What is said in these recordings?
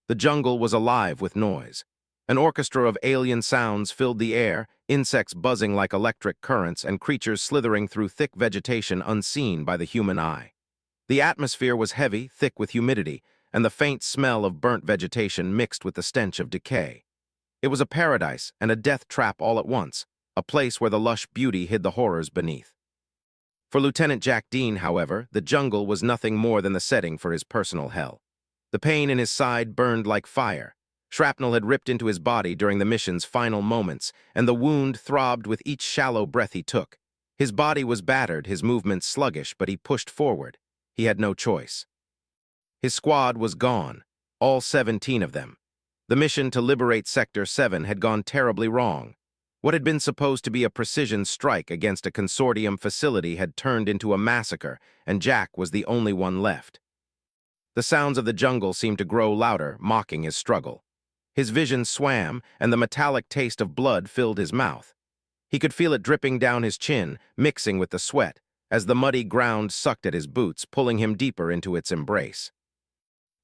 The jungle was alive with noise. An orchestra of alien sounds filled the air, insects buzzing like electric currents and creatures slithering through thick vegetation unseen by the human eye. The atmosphere was heavy, thick with humidity, and the faint smell of burnt vegetation mixed with the stench of decay. It was a paradise and a death trap all at once, a place where the lush beauty hid the horrors beneath. For Lieutenant Jack Dean, however, the jungle was nothing more than the setting for his personal hell. The pain in his side burned like fire. Shrapnel had ripped into his body during the mission's final moments, and the wound throbbed with each shallow breath he took. His body was battered, his movements sluggish, but he pushed forward. He had no choice. His squad was gone, all 17 of them. The mission to liberate Sector 7 had gone terribly wrong. What had been supposed to be a precision strike against a consortium facility had turned into a massacre, and Jack was the only one left. The sounds of the jungle seemed to grow louder, mocking his struggle. His vision swam, and the metallic taste of blood filled his mouth. He could feel it dripping down his chin, mixing with the sweat, as the muddy ground sucked at his boots, pulling him deeper into its embrace.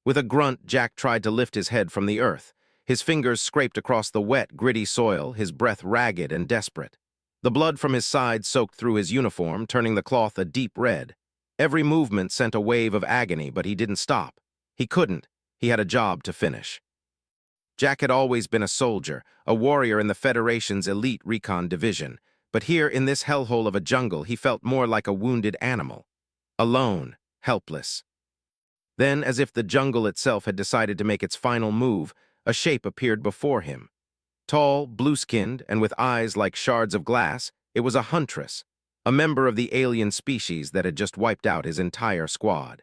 With a grunt, Jack tried to lift his head from the earth. His fingers scraped across the wet, gritty soil, his breath ragged and desperate. The blood from his side soaked through his uniform, turning the cloth a deep red. Every movement sent a wave of agony, but he didn't stop. He couldn't. He had a job to finish. Jack had always been a soldier, a warrior in the Federation's elite recon division, but here in this hellhole of a jungle he felt more like a wounded animal. Alone, helpless. Then, as if the jungle itself had decided to make its final move, a shape appeared before him. Tall, blue-skinned, and with eyes like shards of glass, it was a huntress, a member of the alien species that had just wiped out his entire squad.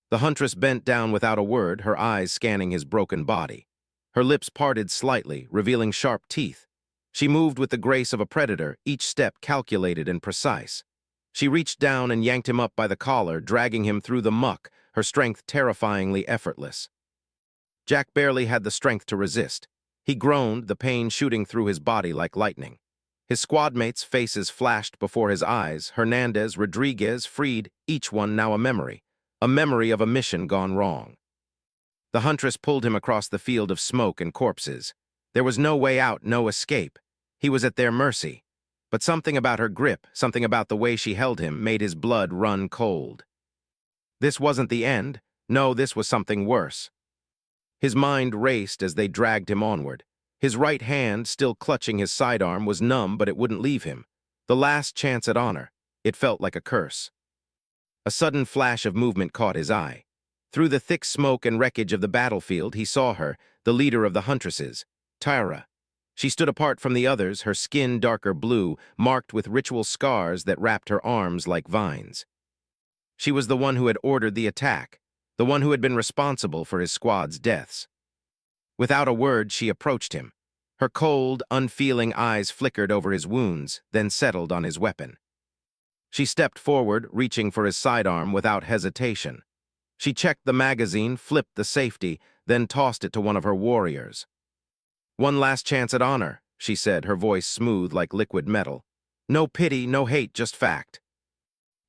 The huntress bent down without a word, her eyes scanning his broken body. Her lips parted slightly, revealing sharp teeth. She moved with the grace of a predator, each step calculated and precise. She reached down and yanked him up by the collar, dragging him through the muck, her strength terrifyingly effortless. Jack barely had the strength to resist. He groaned, the pain shooting through his body like lightning. His squadmates' faces flashed before his eyes, Hernandez, Rodriguez, Freed, each one now a memory of a mission gone wrong. The huntress pulled him across the field of smoke and corpses. There was no way out, no escape. He was at their mercy. But something about her grip, something about the way she held him, made his blood run cold. This wasn't the end. No, this was something worse. His mind raced as they dragged him onward. His right hand, still clutching his sidearm, was numb, but it wouldn't leave him. The last chance at honor. It felt like a curse. A sudden flash of movement caught his eye. Through the thick smoke and wreckage of the battlefield, he saw her, the leader of the Huntresses, Tyra. She stood apart from the others, her skin darker blue, marked with ritual scars that wrapped her arms like vines. She was the one who had ordered the attack, the one who had been responsible for his squad's deaths. Without a word, she approached him. Her cold, unfeeling eyes flickered over his wounds, then settled on his weapon. She stepped forward, reaching for his sidearm without hesitation. She checked the magazine, flipped the safety, then tossed it to one of her warriors. "One last chance at honor," she said, her voice smooth like liquid metal. "No pity, no hate, just fact."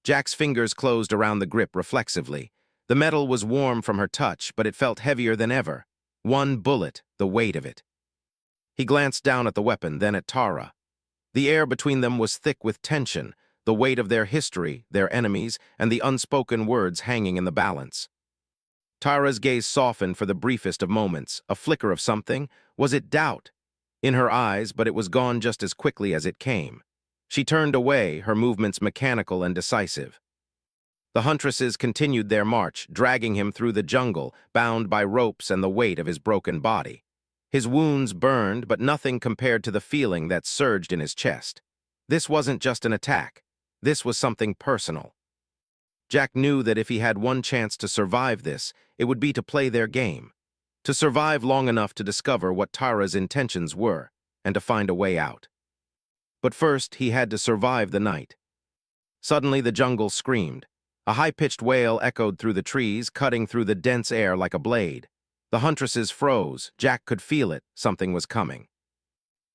Jack's fingers closed around the grip reflexively. The metal was warm from her touch, but it felt heavier than ever. One bullet, the weight of it. He glanced down at the weapon, then at Tara. The air between them was thick with tension, the weight of their history, their enemies, and the unspoken words hanging in the balance. Tara's gaze softened for the briefest of moments, a flicker of something. Was it doubt? In her eyes, but it was gone just as quickly as it came. She turned away, her movements mechanical and decisive. The Huntresses continued their march, dragging him through the jungle, bound by ropes and the weight of his broken body. His wounds burned, but nothing compared to the feeling that surged in his chest. This wasn't just an attack. This was something personal. Jack knew that if he had one chance to survive this, it would be to play their game. To survive long enough to discover what Tara's intentions were, and to find a way out. But first, he had to survive the night. Suddenly, the jungle screamed. A high-pitched wail echoed through the trees, cutting through the dense air like a blade. The Huntresses froze. Jack could feel it. Something was coming.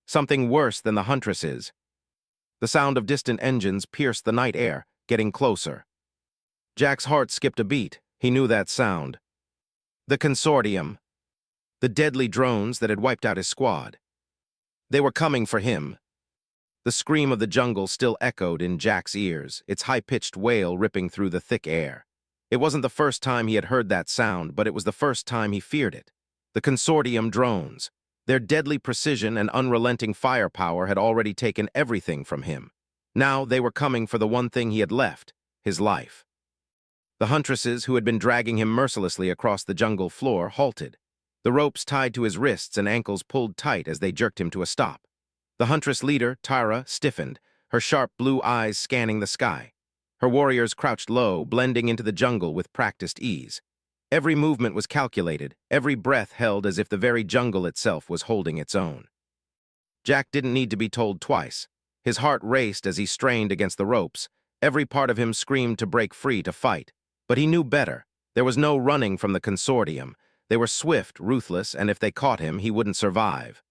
Something worse than the Huntresses. The sound of distant engines pierced the night air, getting closer. Jack's heart skipped a beat. He knew that sound. The consortium. the deadly drones that had wiped out his squad. They were coming for him. The scream of the jungle still echoed in Jack's ears, its high-pitched wail ripping through the thick air. It wasn't the first time he had heard that sound, but it was the first time he feared it. The consortium drones. Their deadly precision and unrelenting firepower had already taken everything from him. Now they were coming for the one thing he had left, his life. The Huntresses, who had been dragging him mercilessly across the jungle floor, halted. The ropes tied to his wrists and ankles pulled tight as they jerked him to a stop. The Huntress leader, Tyra, stiffened, her sharp blue eyes scanning the sky. Her warriors crouched low, blending into the jungle with practiced ease. Every movement was calculated, every breath held as if the very jungle itself was holding its own. Jack didn't need to be told twice. His heart raced as he strained against the ropes. Every part of him screamed to break free to fight. But he knew better. There was no running from the consortium. They were swift, ruthless, and if they caught him, he wouldn't survive.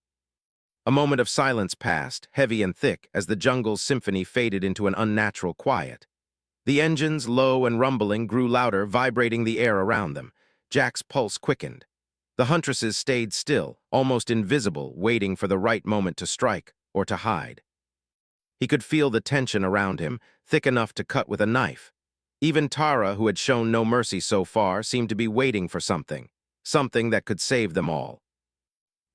A moment of silence passed, heavy and thick, as the jungle's symphony faded into an unnatural quiet. The engines, low and rumbling, grew louder, vibrating the air around them. Jack's pulse quickened. The Huntresses stayed still, almost invisible, waiting for the right moment to strike or to hide. He could feel the tension around him, thick enough to cut with a knife. Even Tara, who had shown no mercy so far, seemed to be waiting for something that could save them all.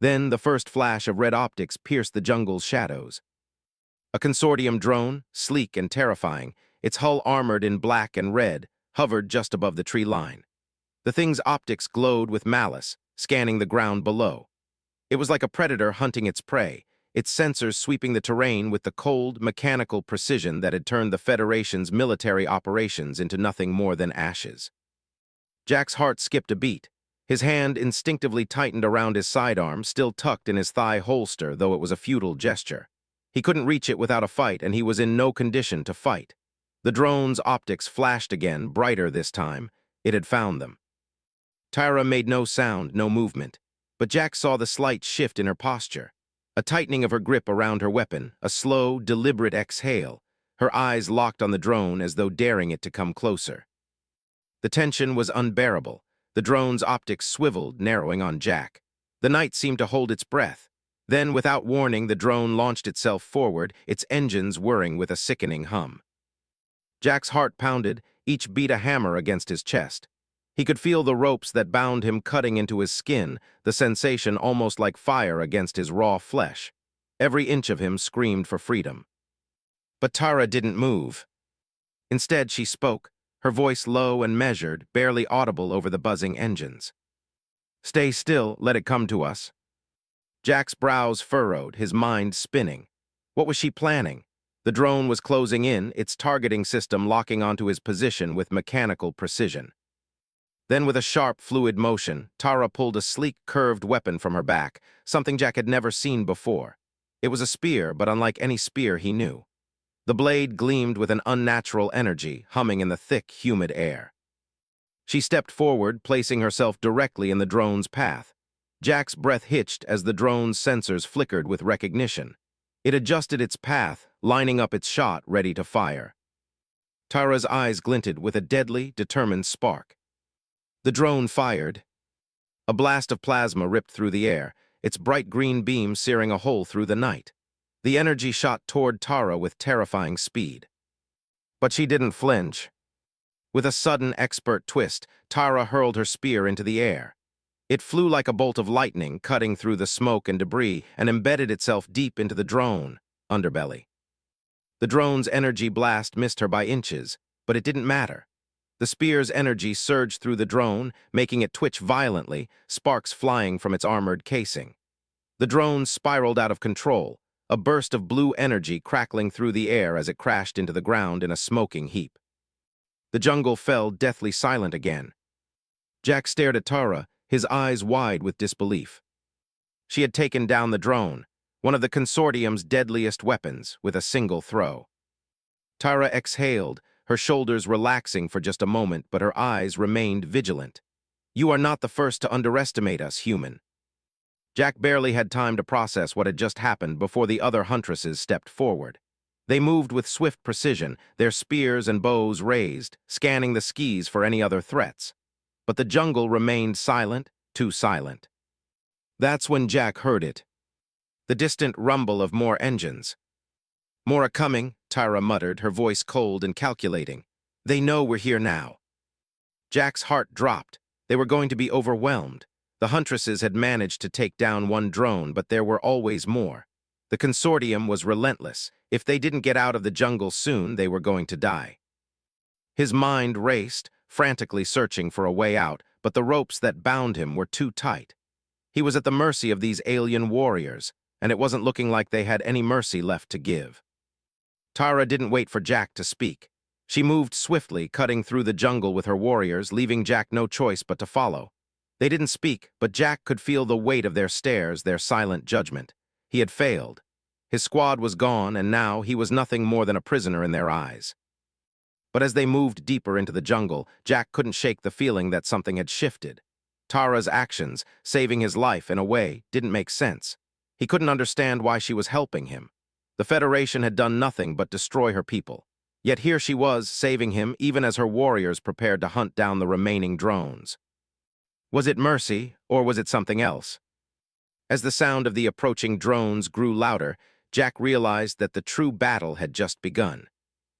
Then the first flash of red optics pierced the jungle's shadows. A consortium drone, sleek and terrifying, its hull armored in black and red, hovered just above the tree line. The thing's optics glowed with malice, scanning the ground below. It was like a predator hunting its prey, its sensors sweeping the terrain with the cold, mechanical precision that had turned the Federation's military operations into nothing more than ashes. Jack's heart skipped a beat. His hand instinctively tightened around his sidearm, still tucked in his thigh holster, though it was a futile gesture. He couldn't reach it without a fight, and he was in no condition to fight. The drone's optics flashed again, brighter this time. It had found them. Tyra made no sound, no movement, but Jack saw the slight shift in her posture. A tightening of her grip around her weapon, a slow, deliberate exhale, her eyes locked on the drone as though daring it to come closer. The tension was unbearable. The drone's optics swiveled, narrowing on Jack. The night seemed to hold its breath. Then, without warning, the drone launched itself forward, its engines whirring with a sickening hum. Jack's heart pounded, each beat a hammer against his chest. He could feel the ropes that bound him cutting into his skin, the sensation almost like fire against his raw flesh. Every inch of him screamed for freedom. But Tara didn't move. Instead, she spoke, her voice low and measured, barely audible over the buzzing engines. "Stay still, let it come to us." Jack's brows furrowed, his mind spinning. What was she planning? The drone was closing in, its targeting system locking onto his position with mechanical precision. Then, with a sharp, fluid motion, Tara pulled a sleek, curved weapon from her back, something Jack had never seen before. It was a spear, but unlike any spear he knew. The blade gleamed with an unnatural energy, humming in the thick, humid air. She stepped forward, placing herself directly in the drone's path. Jack's breath hitched as the drone's sensors flickered with recognition. It adjusted its path, lining up its shot, ready to fire. Tara's eyes glinted with a deadly, determined spark. The drone fired. A blast of plasma ripped through the air, its bright green beam searing a hole through the night. The energy shot toward Tara with terrifying speed. But she didn't flinch. With a sudden, expert twist, Tara hurled her spear into the air. It flew like a bolt of lightning, cutting through the smoke and debris, and embedded itself deep into the drone underbelly. The drone's energy blast missed her by inches, but it didn't matter. The spear's energy surged through the drone, making it twitch violently, sparks flying from its armored casing. The drone spiraled out of control, a burst of blue energy crackling through the air as it crashed into the ground in a smoking heap. The jungle fell deathly silent again. Jack stared at Tara, his eyes wide with disbelief. She had taken down the drone, one of the consortium's deadliest weapons, with a single throw. Tara exhaled, her shoulders relaxing for just a moment, but her eyes remained vigilant. "You are not the first to underestimate us, human." Jack barely had time to process what had just happened before the other Huntresses stepped forward. They moved with swift precision, their spears and bows raised, scanning the skis for any other threats. But the jungle remained silent, too silent. That's when Jack heard it. The distant rumble of more engines. "More are coming," Tyra muttered, her voice cold and calculating. "They know we're here now." Jack's heart dropped. They were going to be overwhelmed. The Huntresses had managed to take down one drone, but there were always more. The consortium was relentless. If they didn't get out of the jungle soon, they were going to die. His mind raced, frantically searching for a way out, but the ropes that bound him were too tight. He was at the mercy of these alien warriors, and it wasn't looking like they had any mercy left to give. Tara didn't wait for Jack to speak. She moved swiftly, cutting through the jungle with her warriors, leaving Jack no choice but to follow. They didn't speak, but Jack could feel the weight of their stares, their silent judgment. He had failed. His squad was gone, and now he was nothing more than a prisoner in their eyes. But as they moved deeper into the jungle, Jack couldn't shake the feeling that something had shifted. Tara's actions, saving his life in a way, didn't make sense. He couldn't understand why she was helping him. The Federation had done nothing but destroy her people. Yet here she was, saving him even as her warriors prepared to hunt down the remaining drones. Was it mercy, or was it something else? As the sound of the approaching drones grew louder, Jack realized that the true battle had just begun.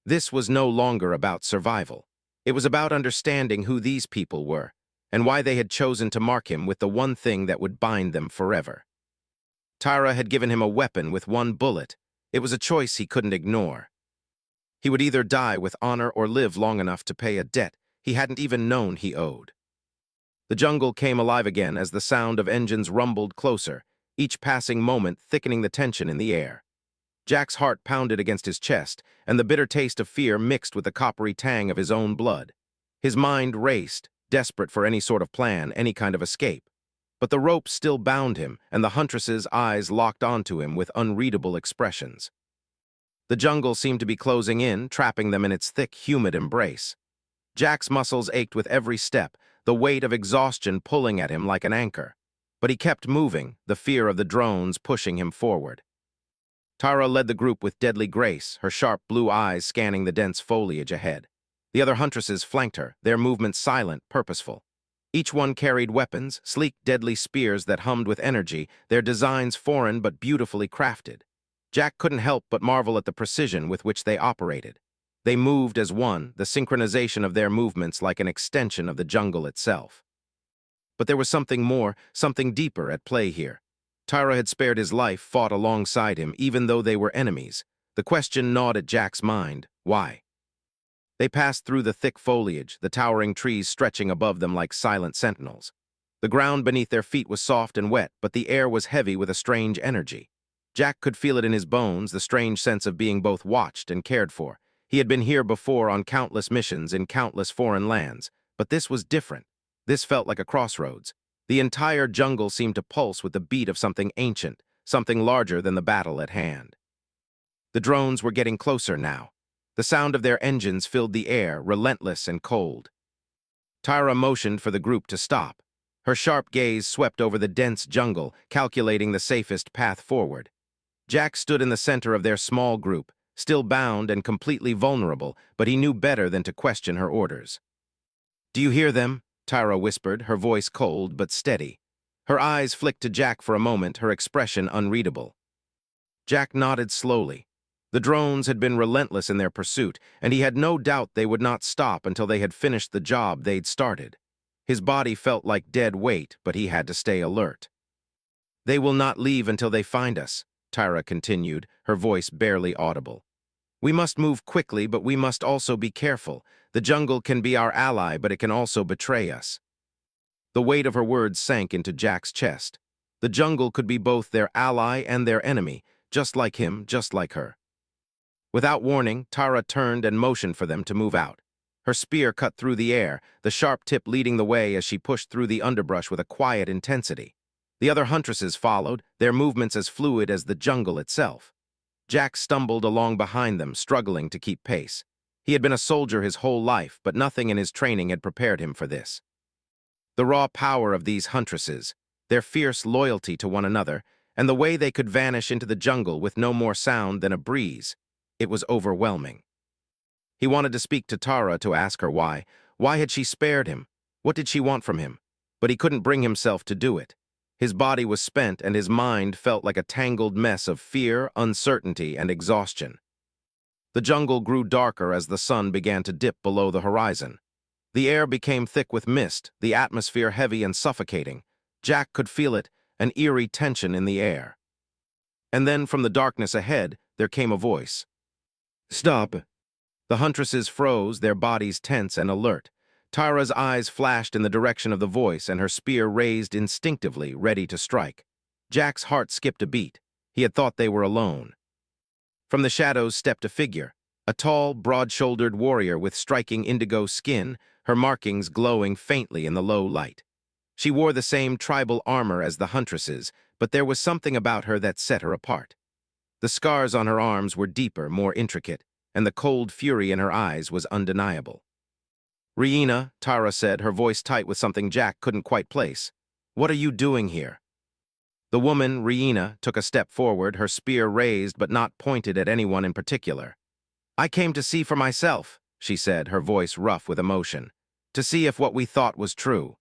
This was no longer about survival. It was about understanding who these people were, and why they had chosen to mark him with the one thing that would bind them forever. Tyra had given him a weapon with one bullet. It was a choice he couldn't ignore. He would either die with honor or live long enough to pay a debt he hadn't even known he owed. The jungle came alive again as the sound of engines rumbled closer, each passing moment thickening the tension in the air. Jack's heart pounded against his chest, and the bitter taste of fear mixed with the coppery tang of his own blood. His mind raced, desperate for any sort of plan, any kind of escape. But the rope still bound him, and the Huntress's eyes locked onto him with unreadable expressions. The jungle seemed to be closing in, trapping them in its thick, humid embrace. Jack's muscles ached with every step, the weight of exhaustion pulling at him like an anchor. But he kept moving, the fear of the drones pushing him forward. Tara led the group with deadly grace, her sharp blue eyes scanning the dense foliage ahead. The other Huntresses flanked her, their movements silent, purposeful. Each one carried weapons, sleek, deadly spears that hummed with energy, their designs foreign but beautifully crafted. Jack couldn't help but marvel at the precision with which they operated. They moved as one, the synchronization of their movements like an extension of the jungle itself. But there was something more, something deeper at play here. Tyra had spared his life, fought alongside him, even though they were enemies. The question gnawed at Jack's mind: why? They passed through the thick foliage, the towering trees stretching above them like silent sentinels. The ground beneath their feet was soft and wet, but the air was heavy with a strange energy. Jack could feel it in his bones, the strange sense of being both watched and cared for. He had been here before on countless missions in countless foreign lands, but this was different. This felt like a crossroads. The entire jungle seemed to pulse with the beat of something ancient, something larger than the battle at hand. The drones were getting closer now. The sound of their engines filled the air, relentless and cold. Tyra motioned for the group to stop. Her sharp gaze swept over the dense jungle, calculating the safest path forward. Jack stood in the center of their small group, still bound and completely vulnerable, but he knew better than to question her orders. "Do you hear them?" Tyra whispered, her voice cold but steady. Her eyes flicked to Jack for a moment, her expression unreadable. Jack nodded slowly. The drones had been relentless in their pursuit, and he had no doubt they would not stop until they had finished the job they'd started. His body felt like dead weight, but he had to stay alert. "They will not leave until they find us," Tyra continued, her voice barely audible. "We must move quickly, but we must also be careful. The jungle can be our ally, but it can also betray us." The weight of her words sank into Jack's chest. The jungle could be both their ally and their enemy, just like him, just like her. Without warning, Tara turned and motioned for them to move out. Her spear cut through the air, the sharp tip leading the way as she pushed through the underbrush with a quiet intensity. The other Huntresses followed, their movements as fluid as the jungle itself. Jack stumbled along behind them, struggling to keep pace. He had been a soldier his whole life, but nothing in his training had prepared him for this. The raw power of these Huntresses, their fierce loyalty to one another, and the way they could vanish into the jungle with no more sound than a breeze. It was overwhelming. He wanted to speak to Tara to ask her why. Why had she spared him? What did she want from him? But he couldn't bring himself to do it. His body was spent and his mind felt like a tangled mess of fear, uncertainty, and exhaustion. The jungle grew darker as the sun began to dip below the horizon. The air became thick with mist, the atmosphere heavy and suffocating. Jack could feel it, an eerie tension in the air. And then from the darkness ahead, there came a voice. "Stop." The huntresses froze, their bodies tense and alert. Tyra's eyes flashed in the direction of the voice and her spear raised instinctively, ready to strike. Jack's heart skipped a beat. He had thought they were alone. From the shadows stepped a figure, a tall, broad-shouldered warrior with striking indigo skin, her markings glowing faintly in the low light. She wore the same tribal armor as the huntresses, but there was something about her that set her apart. The scars on her arms were deeper, more intricate, and the cold fury in her eyes was undeniable. "Riina," Tyra said, her voice tight with something Jack couldn't quite place. "What are you doing here?" The woman, Riina, took a step forward, her spear raised but not pointed at anyone in particular. "I came to see for myself," she said, her voice rough with emotion, "to see if what we thought was true."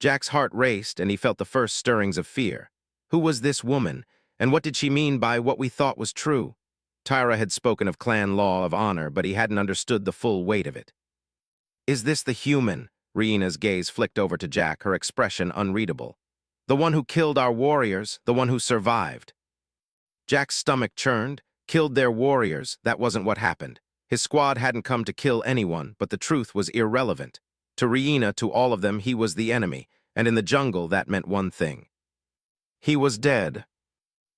Jack's heart raced and he felt the first stirrings of fear. Who was this woman, and what did she mean by what we thought was true? Tyra had spoken of clan law of honor, but he hadn't understood the full weight of it. "Is this the human?" Riina's gaze flicked over to Jack, her expression unreadable. "The one who killed our warriors, the one who survived." Jack's stomach churned. Killed their warriors, that wasn't what happened. His squad hadn't come to kill anyone, but the truth was irrelevant. To Riina, to all of them, he was the enemy, and in the jungle that meant one thing. He was dead.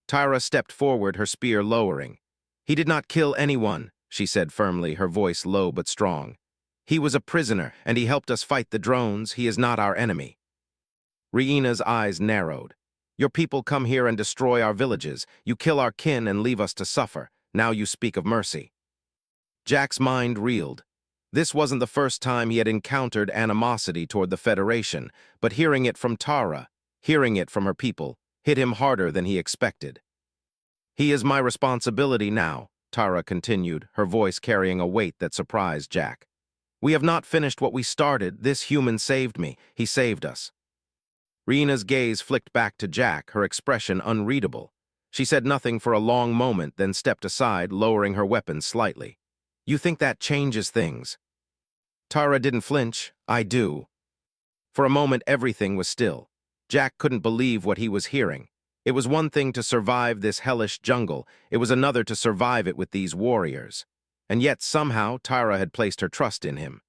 Tyra stepped forward, her spear lowering. "He did not kill anyone," she said firmly, her voice low but strong. "He was a prisoner, and he helped us fight the drones. He is not our enemy." Riina's eyes narrowed. "Your people come here and destroy our villages. You kill our kin and leave us to suffer. Now you speak of mercy." Jack's mind reeled. This wasn't the first time he had encountered animosity toward the Federation, but hearing it from Tara, hearing it from her people, hit him harder than he expected. "He is my responsibility now," Tara continued, her voice carrying a weight that surprised Jack. "We have not finished what we started. This human saved me. He saved us." Riina's gaze flicked back to Jack, her expression unreadable. She said nothing for a long moment, then stepped aside, lowering her weapon slightly. "You think that changes things?" Tara didn't flinch. "I do." For a moment, everything was still. Jack couldn't believe what he was hearing. It was one thing to survive this hellish jungle. It was another to survive it with these warriors. And yet, somehow, Tara had placed her trust in him.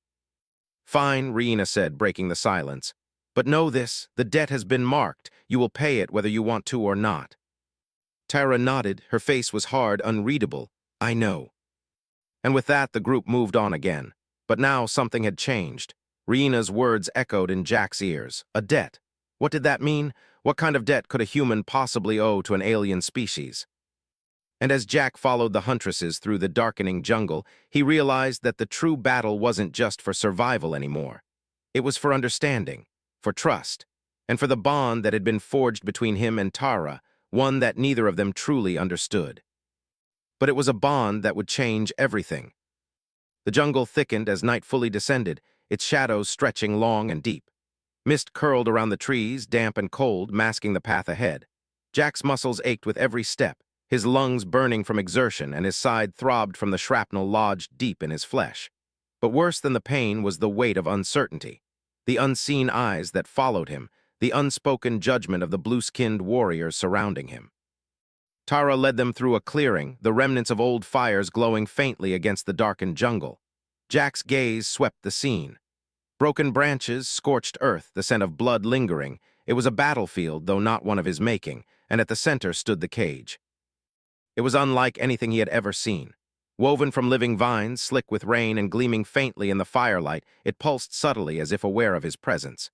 "Fine," Riina said, breaking the silence. "But know this, the debt has been marked. You will pay it whether you want to or not." Tara nodded. Her face was hard, unreadable. "I know." And with that, the group moved on again. But now something had changed. Riina's words echoed in Jack's ears. A debt. What did that mean? What kind of debt could a human possibly owe to an alien species? And as Jack followed the huntresses through the darkening jungle, he realized that the true battle wasn't just for survival anymore. It was for understanding, for trust, and for the bond that had been forged between him and Tara, one that neither of them truly understood. But it was a bond that would change everything. The jungle thickened as night fully descended, its shadows stretching long and deep. Mist curled around the trees, damp and cold, masking the path ahead. Jack's muscles ached with every step, his lungs burning from exertion, and his side throbbed from the shrapnel lodged deep in his flesh. But worse than the pain was the weight of uncertainty. The unseen eyes that followed him, the unspoken judgment of the blue-skinned warriors surrounding him. Tara led them through a clearing, the remnants of old fires glowing faintly against the darkened jungle. Jack's gaze swept the scene. Broken branches, scorched earth, the scent of blood lingering. It was a battlefield, though not one of his making, and at the center stood the cage. It was unlike anything he had ever seen. Woven from living vines, slick with rain and gleaming faintly in the firelight, it pulsed subtly as if aware of his presence.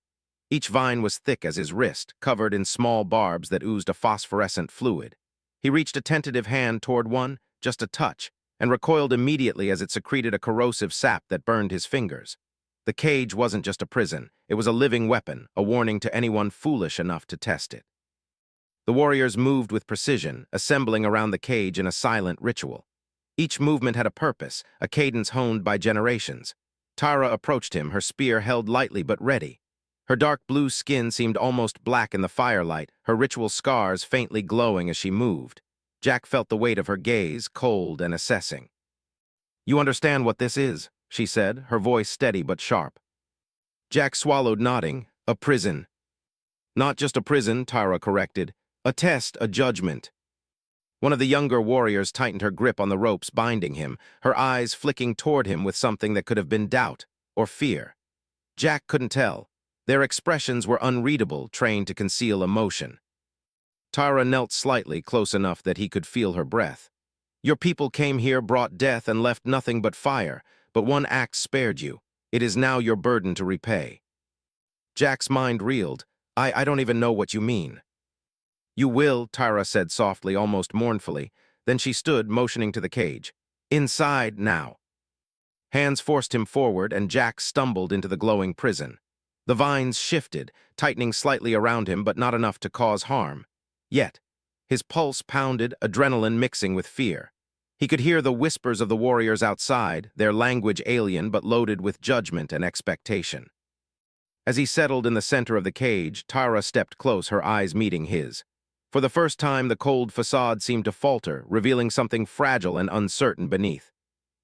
Each vine was thick as his wrist, covered in small barbs that oozed a phosphorescent fluid. He reached a tentative hand toward one, just a touch, and recoiled immediately as it secreted a corrosive sap that burned his fingers. The cage wasn't just a prison, it was a living weapon, a warning to anyone foolish enough to test it. The warriors moved with precision, assembling around the cage in a silent ritual. Each movement had a purpose, a cadence honed by generations. Tara approached him, her spear held lightly but ready. Her dark blue skin seemed almost black in the firelight, her ritual scars faintly glowing as she moved. Jack felt the weight of her gaze, cold and assessing. "You understand what this is," she said, her voice steady but sharp. Jack swallowed, nodding. "A prison." "Not just a prison," Tyra corrected. "A test, a judgment." One of the younger warriors tightened her grip on the ropes binding him, her eyes flicking toward him with something that could have been doubt or fear. Jack couldn't tell. Their expressions were unreadable, trained to conceal emotion. Tara knelt slightly, close enough that he could feel her breath. "Your people came here, brought death, and left nothing but fire, but one act spared you. It is now your burden to repay." Jack's mind reeled. I don't even know what you mean." "You will," Tyra said softly, almost mournfully. Then she stood, motioning to the cage. "Inside, now." Hands forced him forward, and Jack stumbled into the glowing prison. The vines shifted, tightening slightly around him, but not enough to cause harm. Yet, his pulse pounded, adrenaline mixing with fear. He could hear the whispers of the warriors outside, their language alien but loaded with judgment and expectation. As he settled in the center of the cage, Tyra stepped close, her eyes meeting his. For the first time, the cold facade seemed to falter, revealing something fragile and uncertain beneath.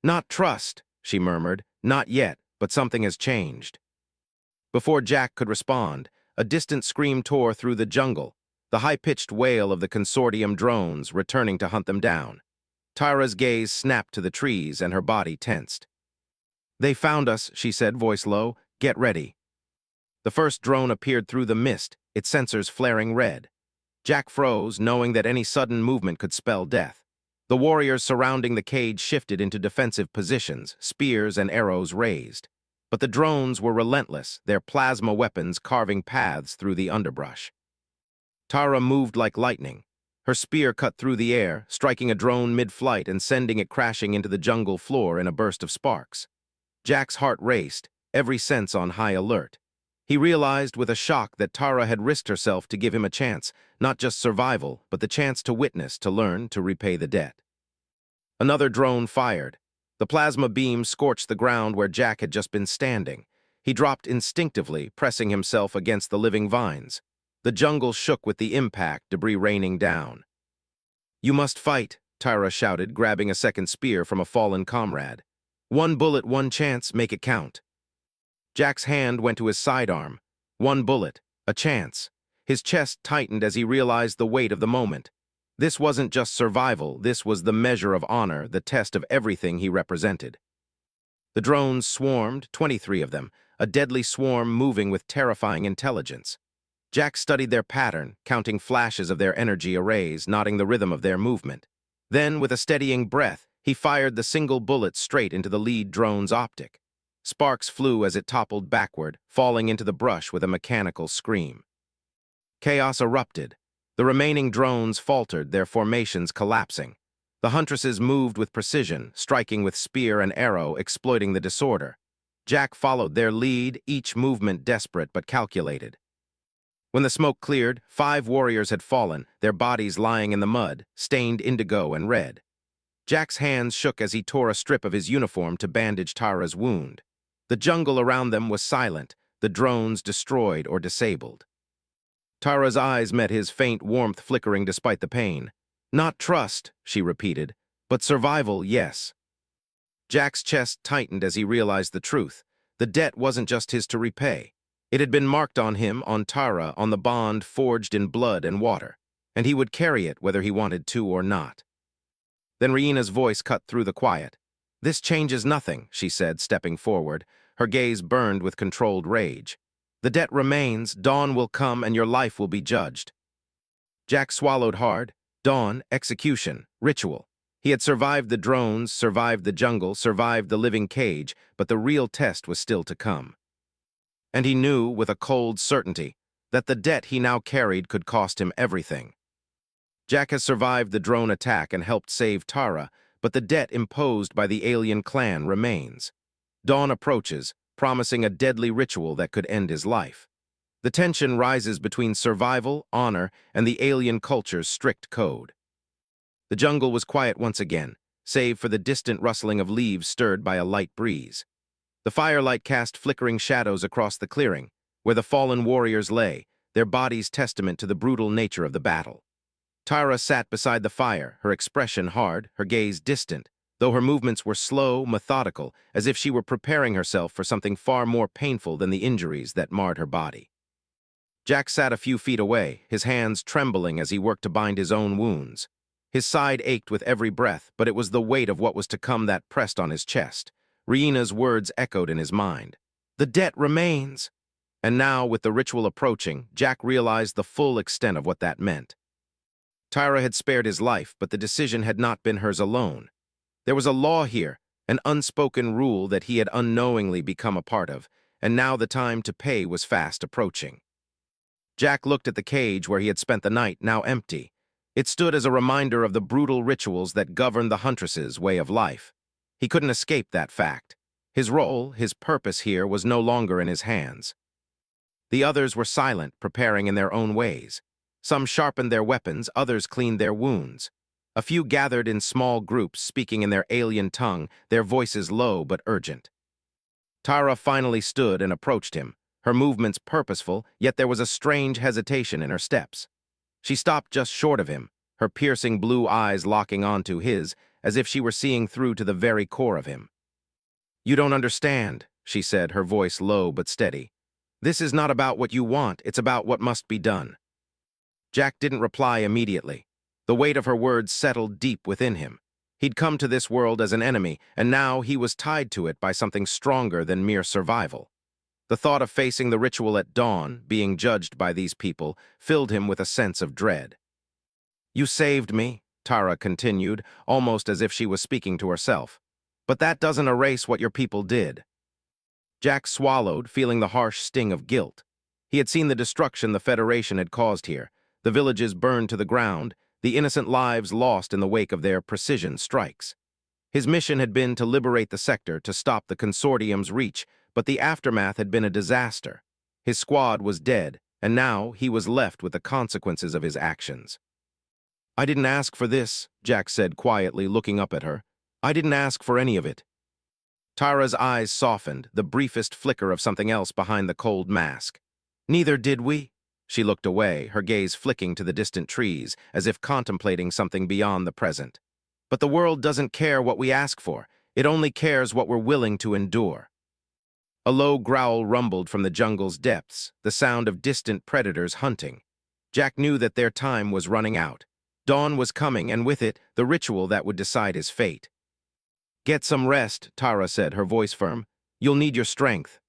"Not trust," she murmured. "Not yet, but something has changed." Before Jack could respond, a distant scream tore through the jungle, the high-pitched wail of the consortium drones returning to hunt them down. Tyra's gaze snapped to the trees, and her body tensed. "They found us," she said, voice low. "Get ready." The first drone appeared through the mist, its sensors flaring red. Jack froze, knowing that any sudden movement could spell death. The warriors surrounding the cage shifted into defensive positions, spears and arrows raised. But the drones were relentless, their plasma weapons carving paths through the underbrush. Tara moved like lightning. Her spear cut through the air, striking a drone mid-flight and sending it crashing into the jungle floor in a burst of sparks. Jack's heart raced, every sense on high alert. He realized with a shock that Tara had risked herself to give him a chance, not just survival, but the chance to witness, to learn, to repay the debt. Another drone fired. The plasma beam scorched the ground where Jack had just been standing. He dropped instinctively, pressing himself against the living vines. The jungle shook with the impact, debris raining down. "You must fight," Tyra shouted, grabbing a second spear from a fallen comrade. "One bullet, one chance, make it count." Jack's hand went to his sidearm. One bullet, a chance. His chest tightened as he realized the weight of the moment. This wasn't just survival, this was the measure of honor, the test of everything he represented. The drones swarmed, 23 of them, a deadly swarm moving with terrifying intelligence. Jack studied their pattern, counting flashes of their energy arrays, noting the rhythm of their movement. Then, with a steadying breath, he fired the single bullet straight into the lead drone's optic. Sparks flew as it toppled backward, falling into the brush with a mechanical scream. Chaos erupted. The remaining drones faltered, their formations collapsing. The Huntresses moved with precision, striking with spear and arrow, exploiting the disorder. Jack followed their lead, each movement desperate but calculated. When the smoke cleared, 5 warriors had fallen, their bodies lying in the mud, stained indigo and red. Jack's hands shook as he tore a strip of his uniform to bandage Tara's wound. The jungle around them was silent, the drones destroyed or disabled. Tara's eyes met his, faint warmth flickering despite the pain. "Not trust," she repeated, "but survival, yes." Jack's chest tightened as he realized the truth. The debt wasn't just his to repay. It had been marked on him, on Tara, on the bond forged in blood and water, and he would carry it whether he wanted to or not. Then Riena's voice cut through the quiet. "This changes nothing," she said, stepping forward. Her gaze burned with controlled rage. "The debt remains, dawn will come, and your life will be judged." Jack swallowed hard. Dawn, execution, ritual. He had survived the drones, survived the jungle, survived the living cage, but the real test was still to come. And he knew, with a cold certainty, that the debt he now carried could cost him everything. Jack has survived the drone attack and helped save Tara, but the debt imposed by the alien clan remains. Dawn approaches, promising a deadly ritual that could end his life. The tension rises between survival, honor, and the alien culture's strict code. The jungle was quiet once again, save for the distant rustling of leaves stirred by a light breeze. The firelight cast flickering shadows across the clearing. where the fallen warriors lay, their bodies testament to the brutal nature of the battle. Tyra sat beside the fire, her expression hard, her gaze distant, though her movements were slow, methodical, as if she were preparing herself for something far more painful than the injuries that marred her body. Jack sat a few feet away, his hands trembling as he worked to bind his own wounds. His side ached with every breath, but it was the weight of what was to come that pressed on his chest. Riena's words echoed in his mind. "The debt remains." And now, with the ritual approaching, Jack realized the full extent of what that meant. Tyra had spared his life, but the decision had not been hers alone. There was a law here, an unspoken rule that he had unknowingly become a part of, and now the time to pay was fast approaching. Jack looked at the cage where he had spent the night, now empty. It stood as a reminder of the brutal rituals that governed the Huntresses' way of life. He couldn't escape that fact. His role, his purpose here, was no longer in his hands. The others were silent, preparing in their own ways. Some sharpened their weapons, others cleaned their wounds. A few gathered in small groups, speaking in their alien tongue, their voices low but urgent. Tyra finally stood and approached him, her movements purposeful, yet there was a strange hesitation in her steps. She stopped just short of him, her piercing blue eyes locking onto his, as if she were seeing through to the very core of him. "You don't understand," she said, her voice low but steady. "This is not about what you want, it's about what must be done." Jack didn't reply immediately. The weight of her words settled deep within him. He'd come to this world as an enemy, and now he was tied to it by something stronger than mere survival. The thought of facing the ritual at dawn, being judged by these people, filled him with a sense of dread. "You saved me," Tara continued, almost as if she was speaking to herself. "But that doesn't erase what your people did." Jack swallowed, feeling the harsh sting of guilt. He had seen the destruction the Federation had caused here, the villages burned to the ground, the innocent lives lost in the wake of their precision strikes. His mission had been to liberate the sector, to stop the Consortium's reach, but the aftermath had been a disaster. His squad was dead, and now he was left with the consequences of his actions. "I didn't ask for this," Jack said quietly, looking up at her. "I didn't ask for any of it." Tyra's eyes softened, the briefest flicker of something else behind the cold mask. "Neither did we." She looked away, her gaze flicking to the distant trees, as if contemplating something beyond the present. "But the world doesn't care what we ask for. It only cares what we're willing to endure." A low growl rumbled from the jungle's depths, the sound of distant predators hunting. Jack knew that their time was running out. Dawn was coming, and with it, the ritual that would decide his fate. "Get some rest," Tara said, her voice firm. "You'll need your strength."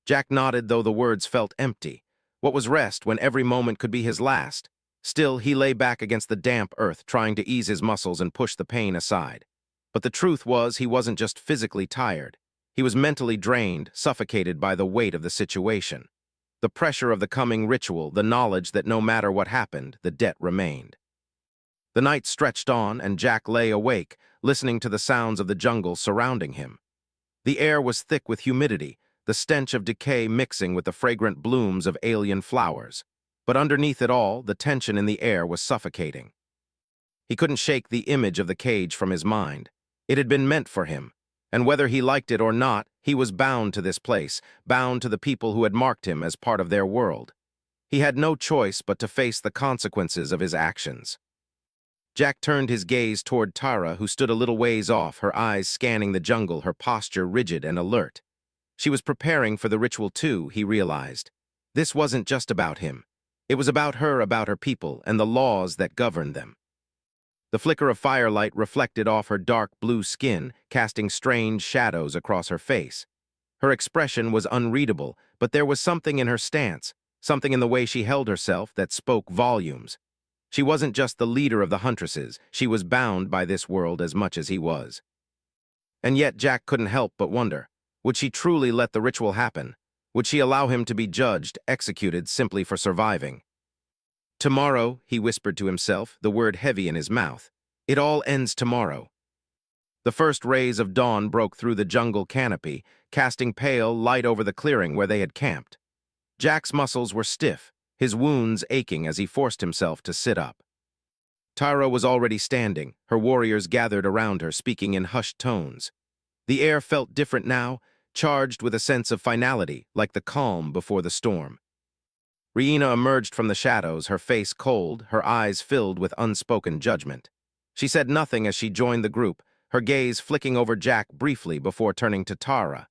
Jack nodded, though the words felt empty. What was rest when every moment could be his last? Still, he lay back against the damp earth, trying to ease his muscles and push the pain aside. But the truth was, he wasn't just physically tired. He was mentally drained, suffocated by the weight of the situation. The pressure of the coming ritual, the knowledge that no matter what happened, the debt remained. The night stretched on, and Jack lay awake, listening to the sounds of the jungle surrounding him. The air was thick with humidity, the stench of decay mixing with the fragrant blooms of alien flowers. But underneath it all, the tension in the air was suffocating. He couldn't shake the image of the cage from his mind. It had been meant for him, and whether he liked it or not, he was bound to this place, bound to the people who had marked him as part of their world. He had no choice but to face the consequences of his actions. Jack turned his gaze toward Tara, who stood a little ways off, her eyes scanning the jungle, her posture rigid and alert. She was preparing for the ritual too, he realized. This wasn't just about him. It was about her people, and the laws that governed them. The flicker of firelight reflected off her dark blue skin, casting strange shadows across her face. Her expression was unreadable, but there was something in her stance, something in the way she held herself that spoke volumes. She wasn't just the leader of the Huntresses, she was bound by this world as much as he was. And yet Jack couldn't help but wonder, would she truly let the ritual happen? Would she allow him to be judged, executed simply for surviving? "Tomorrow," he whispered to himself, the word heavy in his mouth. "It all ends tomorrow." The first rays of dawn broke through the jungle canopy, casting pale light over the clearing where they had camped. Jack's muscles were stiff, his wounds aching as he forced himself to sit up. Tyra was already standing, her warriors gathered around her, speaking in hushed tones. The air felt different now, charged with a sense of finality, like the calm before the storm. Riina emerged from the shadows, her face cold, her eyes filled with unspoken judgment. She said nothing as she joined the group, her gaze flicking over Jack briefly before turning to Tara.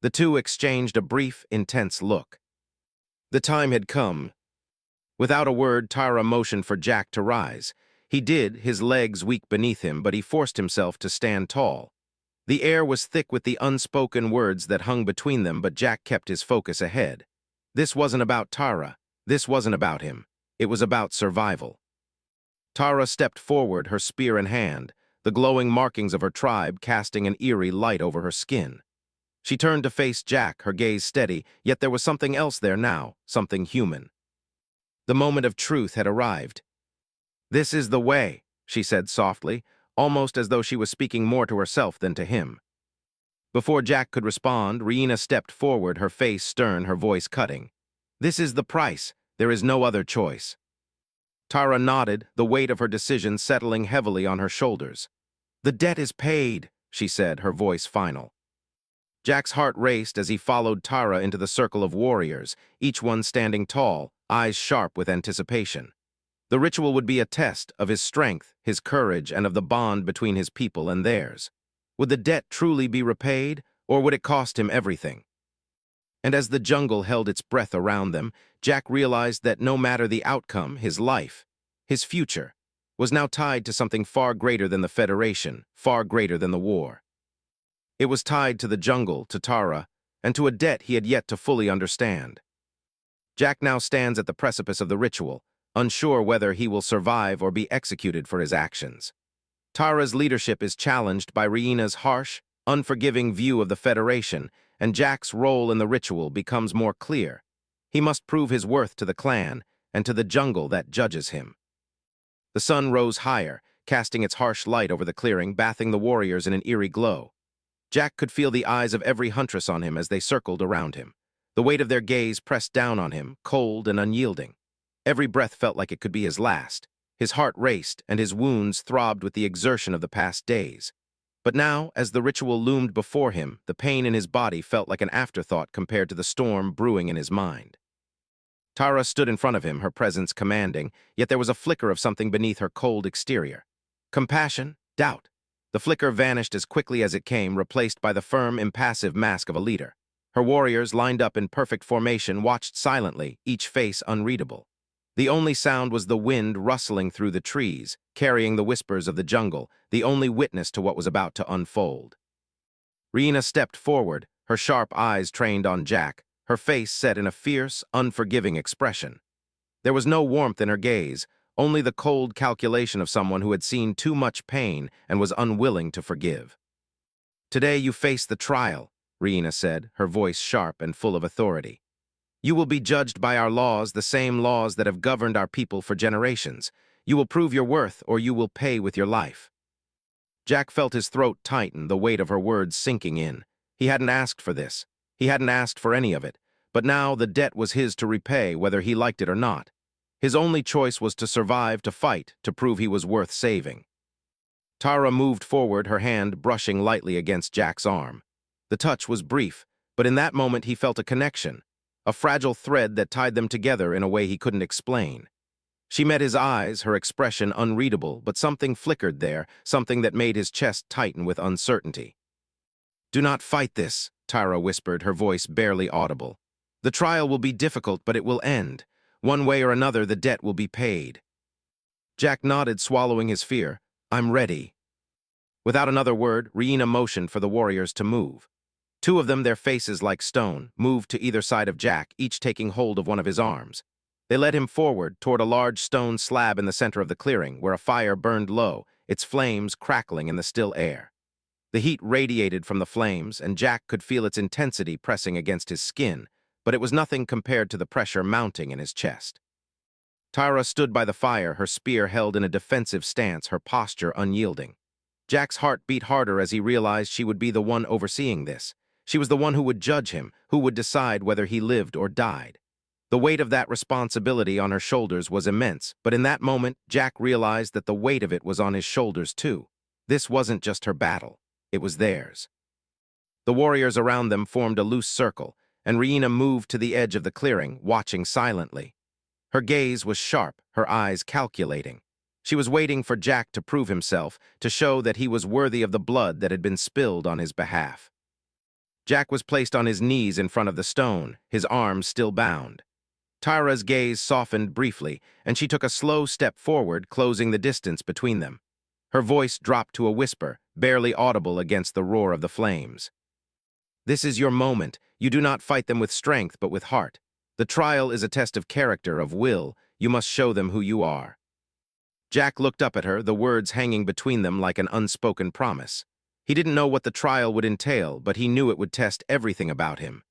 The two exchanged a brief, intense look. The time had come. Without a word, Tara motioned for Jack to rise. He did, his legs weak beneath him, but he forced himself to stand tall. The air was thick with the unspoken words that hung between them, but Jack kept his focus ahead. This wasn't about Tara. This wasn't about him. It was about survival. Tara stepped forward, her spear in hand, the glowing markings of her tribe casting an eerie light over her skin. She turned to face Jack, her gaze steady, yet there was something else there now, something human. The moment of truth had arrived. "This is the way," she said softly, almost as though she was speaking more to herself than to him. Before Jack could respond, Riina stepped forward, her face stern, her voice cutting. "This is the price. There is no other choice." Tara nodded, the weight of her decision settling heavily on her shoulders. "The debt is paid," she said, her voice final. Jack's heart raced as he followed Tara into the circle of warriors, each one standing tall, eyes sharp with anticipation. The ritual would be a test of his strength, his courage, and of the bond between his people and theirs. Would the debt truly be repaid, or would it cost him everything? And as the jungle held its breath around them, Jack realized that no matter the outcome, his life, his future, was now tied to something far greater than the Federation, far greater than the war. It was tied to the jungle, to Tara, and to a debt he had yet to fully understand. Jack now stands at the precipice of the ritual, unsure whether he will survive or be executed for his actions. Tara's leadership is challenged by Riina's harsh, unforgiving view of the Federation, and Jack's role in the ritual becomes more clear. He must prove his worth to the clan and to the jungle that judges him. The sun rose higher, casting its harsh light over the clearing, bathing the warriors in an eerie glow. Jack could feel the eyes of every huntress on him as they circled around him. The weight of their gaze pressed down on him, cold and unyielding. Every breath felt like it could be his last. His heart raced, and his wounds throbbed with the exertion of the past days. But now, as the ritual loomed before him, the pain in his body felt like an afterthought compared to the storm brewing in his mind. Tara stood in front of him, her presence commanding, yet there was a flicker of something beneath her cold exterior. Compassion, doubt. The flicker vanished as quickly as it came, replaced by the firm, impassive mask of a leader. Her warriors, lined up in perfect formation, watched silently, each face unreadable. The only sound was the wind rustling through the trees, carrying the whispers of the jungle, the only witness to what was about to unfold. Riina stepped forward, her sharp eyes trained on Jack, her face set in a fierce, unforgiving expression. There was no warmth in her gaze, only the cold calculation of someone who had seen too much pain and was unwilling to forgive. "Today you face the trial," Riina said, her voice sharp and full of authority. "You will be judged by our laws, the same laws that have governed our people for generations. You will prove your worth, or you will pay with your life." Jack felt his throat tighten, the weight of her words sinking in. He hadn't asked for this. He hadn't asked for any of it. But now the debt was his to repay, whether he liked it or not. His only choice was to survive, to fight, to prove he was worth saving. Tara moved forward, her hand brushing lightly against Jack's arm. The touch was brief, but in that moment he felt a connection, a fragile thread that tied them together in a way he couldn't explain. She met his eyes, her expression unreadable, but something flickered there, something that made his chest tighten with uncertainty. "Do not fight this," Tara whispered, her voice barely audible. "The trial will be difficult, but it will end. One way or another, the debt will be paid." Jack nodded, swallowing his fear. "I'm ready." Without another word, Riina motioned for the warriors to move. Two of them, their faces like stone, moved to either side of Jack, each taking hold of one of his arms. They led him forward toward a large stone slab in the center of the clearing, where a fire burned low, its flames crackling in the still air. The heat radiated from the flames, and Jack could feel its intensity pressing against his skin, but it was nothing compared to the pressure mounting in his chest. Tara stood by the fire, her spear held in a defensive stance, her posture unyielding. Jack's heart beat harder as he realized she would be the one overseeing this. She was the one who would judge him, who would decide whether he lived or died. The weight of that responsibility on her shoulders was immense, but in that moment, Jack realized that the weight of it was on his shoulders too. This wasn't just her battle. It was theirs. The warriors around them formed a loose circle, and Riina moved to the edge of the clearing, watching silently. Her gaze was sharp, her eyes calculating. She was waiting for Jack to prove himself, to show that he was worthy of the blood that had been spilled on his behalf. Jack was placed on his knees in front of the stone, his arms still bound. Tyra's gaze softened briefly, and she took a slow step forward, closing the distance between them. Her voice dropped to a whisper, barely audible against the roar of the flames. "This is your moment. You do not fight them with strength, but with heart. The trial is a test of character, of will. You must show them who you are." Jack looked up at her, the words hanging between them like an unspoken promise. He didn't know what the trial would entail, but he knew it would test everything about him.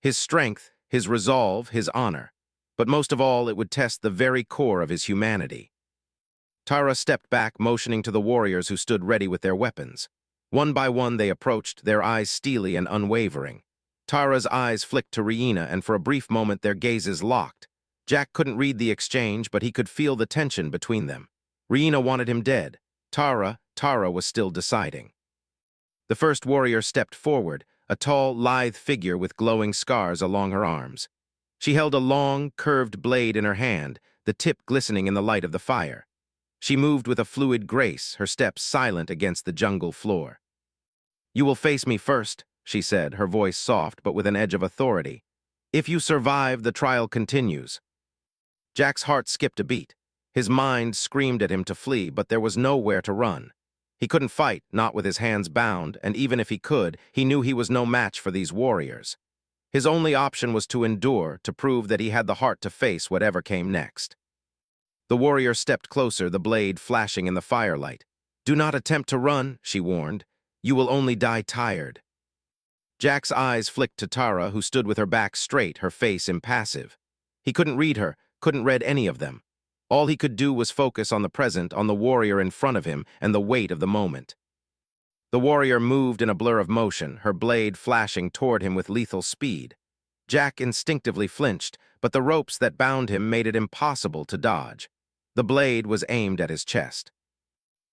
His strength, his resolve, his honor. But most of all, it would test the very core of his humanity. Tyra stepped back, motioning to the warriors who stood ready with their weapons. One by one they approached, their eyes steely and unwavering. Tyra's eyes flicked to Riina, and for a brief moment their gazes locked. Jack couldn't read the exchange, but he could feel the tension between them. Riina wanted him dead. Tara was still deciding. The first warrior stepped forward, a tall, lithe figure with glowing scars along her arms. She held a long, curved blade in her hand, the tip glistening in the light of the fire. She moved with a fluid grace, her steps silent against the jungle floor. "You will face me first," she said, her voice soft but with an edge of authority. "If you survive, the trial continues." Jack's heart skipped a beat. His mind screamed at him to flee, but there was nowhere to run. He couldn't fight, not with his hands bound, and even if he could, he knew he was no match for these warriors. His only option was to endure, to prove that he had the heart to face whatever came next. The warrior stepped closer, the blade flashing in the firelight. "Do not attempt to run," she warned. "You will only die tired." Jack's eyes flicked to Tara, who stood with her back straight, her face impassive. He couldn't read her, couldn't read any of them. All he could do was focus on the present, on the warrior in front of him, and the weight of the moment. The warrior moved in a blur of motion, her blade flashing toward him with lethal speed. Jack instinctively flinched, but the ropes that bound him made it impossible to dodge. The blade was aimed at his chest.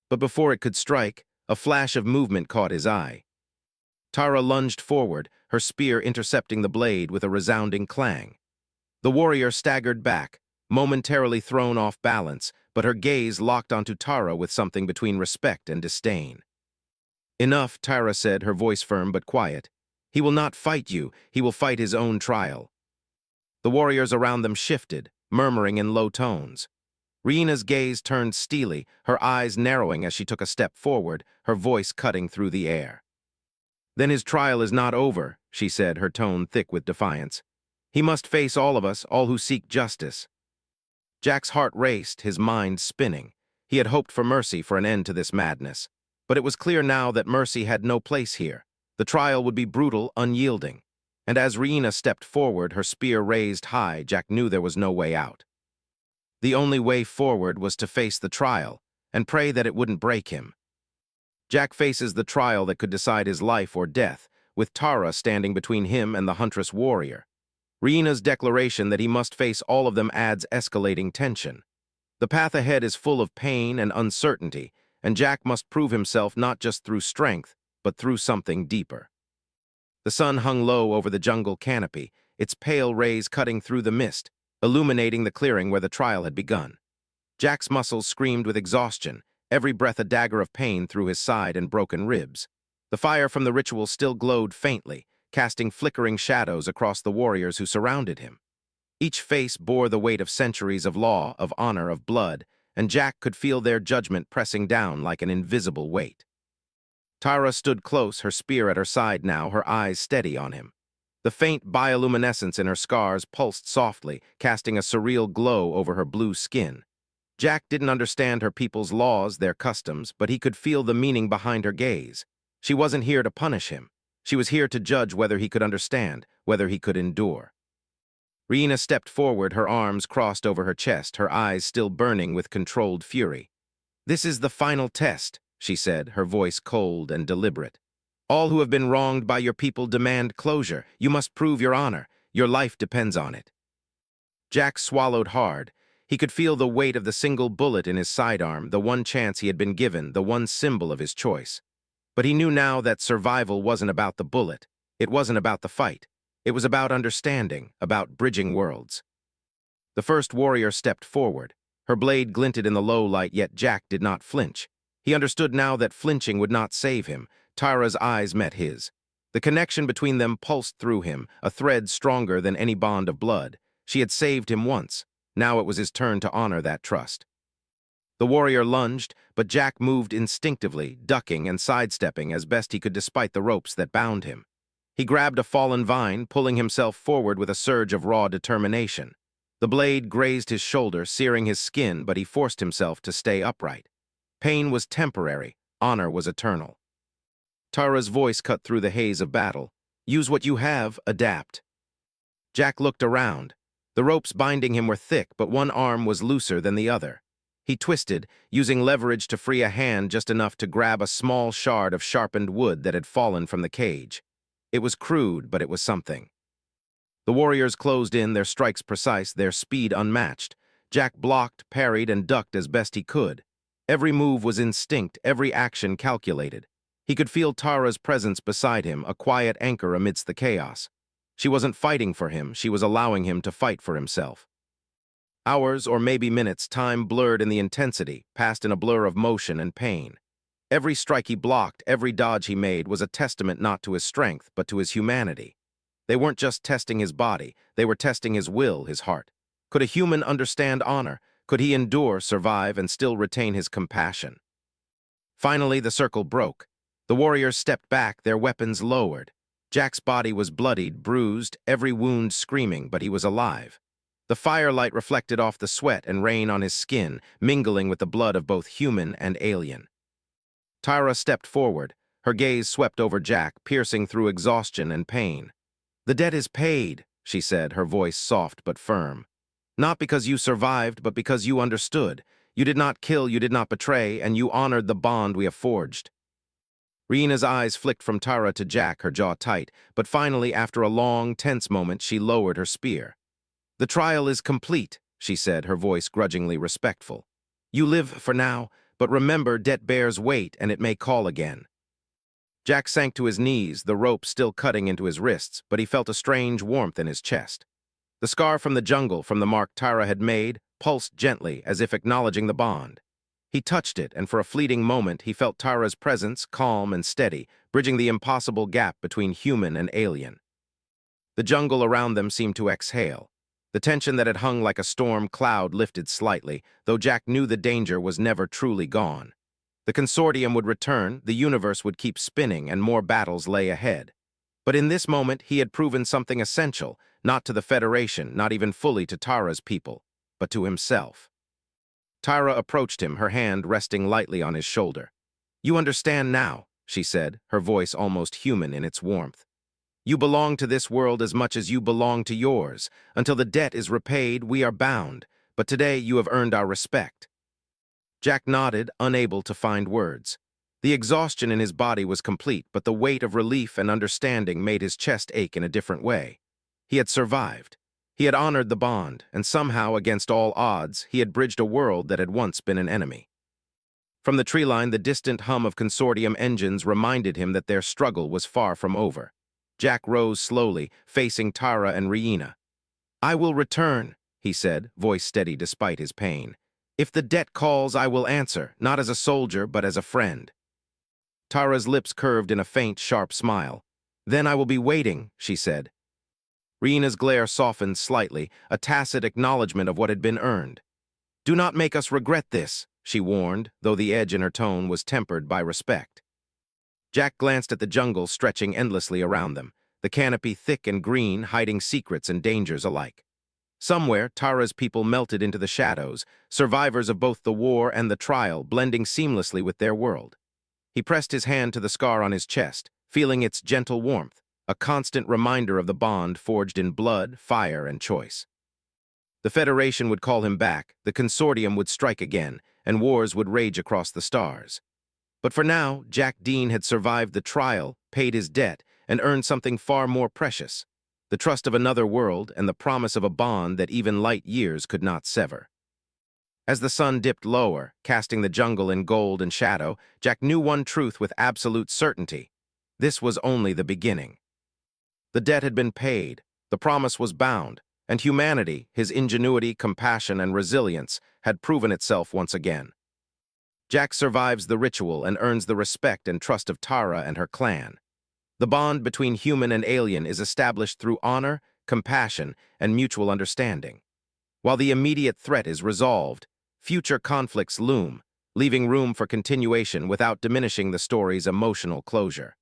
But before it could strike, a flash of movement caught his eye. Tara lunged forward, her spear intercepting the blade with a resounding clang. The warrior staggered back, momentarily thrown off balance, but her gaze locked onto Tara with something between respect and disdain. "Enough," Tara said, her voice firm but quiet. "He will not fight you, he will fight his own trial." The warriors around them shifted, murmuring in low tones. Riina's gaze turned steely, her eyes narrowing as she took a step forward, her voice cutting through the air. "Then his trial is not over," she said, her tone thick with defiance. "He must face all of us, all who seek justice." Jack's heart raced, his mind spinning. He had hoped for mercy, for an end to this madness. But it was clear now that mercy had no place here. The trial would be brutal, unyielding. And as Riina stepped forward, her spear raised high, Jack knew there was no way out. The only way forward was to face the trial, and pray that it wouldn't break him. Jack faces the trial that could decide his life or death, with Tara standing between him and the Huntress warrior. Riina's declaration that he must face all of them adds escalating tension. The path ahead is full of pain and uncertainty, and Jack must prove himself not just through strength, but through something deeper. The sun hung low over the jungle canopy, its pale rays cutting through the mist, illuminating the clearing where the trial had begun. Jack's muscles screamed with exhaustion, every breath a dagger of pain through his side and broken ribs. The fire from the ritual still glowed faintly, casting flickering shadows across the warriors who surrounded him. Each face bore the weight of centuries of law, of honor, of blood, and Jack could feel their judgment pressing down like an invisible weight. Tara stood close, her spear at her side now, her eyes steady on him. The faint bioluminescence in her scars pulsed softly, casting a surreal glow over her blue skin. Jack didn't understand her people's laws, their customs, but he could feel the meaning behind her gaze. She wasn't here to punish him. She was here to judge whether he could understand, whether he could endure. Riina stepped forward, her arms crossed over her chest, her eyes still burning with controlled fury. "This is the final test," she said, her voice cold and deliberate. "All who have been wronged by your people demand closure. You must prove your honor. Your life depends on it." Jack swallowed hard. He could feel the weight of the single bullet in his sidearm, the one chance he had been given, the one symbol of his choice. But he knew now that survival wasn't about the bullet. It wasn't about the fight. It was about understanding, about bridging worlds. The first warrior stepped forward. Her blade glinted in the low light, yet Jack did not flinch. He understood now that flinching would not save him. Tyra's eyes met his. The connection between them pulsed through him, a thread stronger than any bond of blood. She had saved him once. Now it was his turn to honor that trust. The warrior lunged, but Jack moved instinctively, ducking and sidestepping as best he could despite the ropes that bound him. He grabbed a fallen vine, pulling himself forward with a surge of raw determination. The blade grazed his shoulder, searing his skin, but he forced himself to stay upright. Pain was temporary, honor was eternal. Tara's voice cut through the haze of battle. Use what you have, adapt. Jack looked around. The ropes binding him were thick, but one arm was looser than the other. He twisted, using leverage to free a hand just enough to grab a small shard of sharpened wood that had fallen from the cage. It was crude, but it was something. The warriors closed in, their strikes precise, their speed unmatched. Jack blocked, parried, and ducked as best he could. Every move was instinct, every action calculated. He could feel Tara's presence beside him, a quiet anchor amidst the chaos. She wasn't fighting for him, she was allowing him to fight for himself. Hours, or maybe minutes, time blurred in the intensity, passed in a blur of motion and pain. Every strike he blocked, every dodge he made was a testament not to his strength, but to his humanity. They weren't just testing his body, they were testing his will, his heart. Could a human understand honor? Could he endure, survive, and still retain his compassion? Finally, the circle broke. The warriors stepped back, their weapons lowered. Jack's body was bloodied, bruised, every wound screaming, but he was alive. The firelight reflected off the sweat and rain on his skin, mingling with the blood of both human and alien. Tyra stepped forward. Her gaze swept over Jack, piercing through exhaustion and pain. "The debt is paid," she said, her voice soft but firm. "Not because you survived, but because you understood. You did not kill, you did not betray, and you honored the bond we have forged." Reena's eyes flicked from Tyra to Jack, her jaw tight, but finally, after a long, tense moment, she lowered her spear. "The trial is complete," she said, her voice grudgingly respectful. "You live for now, but remember, debt bears weight, and it may call again." Jack sank to his knees, the rope still cutting into his wrists, but he felt a strange warmth in his chest. The scar from the jungle, from the mark Tyra had made, pulsed gently, as if acknowledging the bond. He touched it, and for a fleeting moment, he felt Tyra's presence, calm and steady, bridging the impossible gap between human and alien. The jungle around them seemed to exhale. The tension that had hung like a storm cloud lifted slightly, though Jack knew the danger was never truly gone. The consortium would return, the universe would keep spinning, and more battles lay ahead. But in this moment, he had proven something essential, not to the Federation, not even fully to Tara's people, but to himself. Tyra approached him, her hand resting lightly on his shoulder. "You understand now," she said, her voice almost human in its warmth. "You belong to this world as much as you belong to yours. Until the debt is repaid, we are bound, but today you have earned our respect." Jack nodded, unable to find words. The exhaustion in his body was complete, but the weight of relief and understanding made his chest ache in a different way. He had survived. He had honored the bond, and somehow, against all odds, he had bridged a world that had once been an enemy. From the tree line, the distant hum of consortium engines reminded him that their struggle was far from over. Jack rose slowly, facing Tara and Reena. "I will return," he said, voice steady despite his pain. "If the debt calls, I will answer, not as a soldier, but as a friend." Tara's lips curved in a faint, sharp smile. "Then I will be waiting," she said. Reena's glare softened slightly, a tacit acknowledgement of what had been earned. "Do not make us regret this," she warned, though the edge in her tone was tempered by respect. Jack glanced at the jungle stretching endlessly around them, the canopy thick and green, hiding secrets and dangers alike. Somewhere, Tara's people melted into the shadows, survivors of both the war and the trial, blending seamlessly with their world. He pressed his hand to the scar on his chest, feeling its gentle warmth, a constant reminder of the bond forged in blood, fire, and choice. The Federation would call him back, the consortium would strike again, and wars would rage across the stars. But for now, Jack Dean had survived the trial, paid his debt, and earned something far more precious: the trust of another world and the promise of a bond that even light years could not sever. As the sun dipped lower, casting the jungle in gold and shadow, Jack knew one truth with absolute certainty. This was only the beginning. The debt had been paid, the promise was bound, and humanity, his ingenuity, compassion, and resilience, had proven itself once again. Jack survives the ritual and earns the respect and trust of Tara and her clan. The bond between human and alien is established through honor, compassion, and mutual understanding. While the immediate threat is resolved, future conflicts loom, leaving room for continuation without diminishing the story's emotional closure.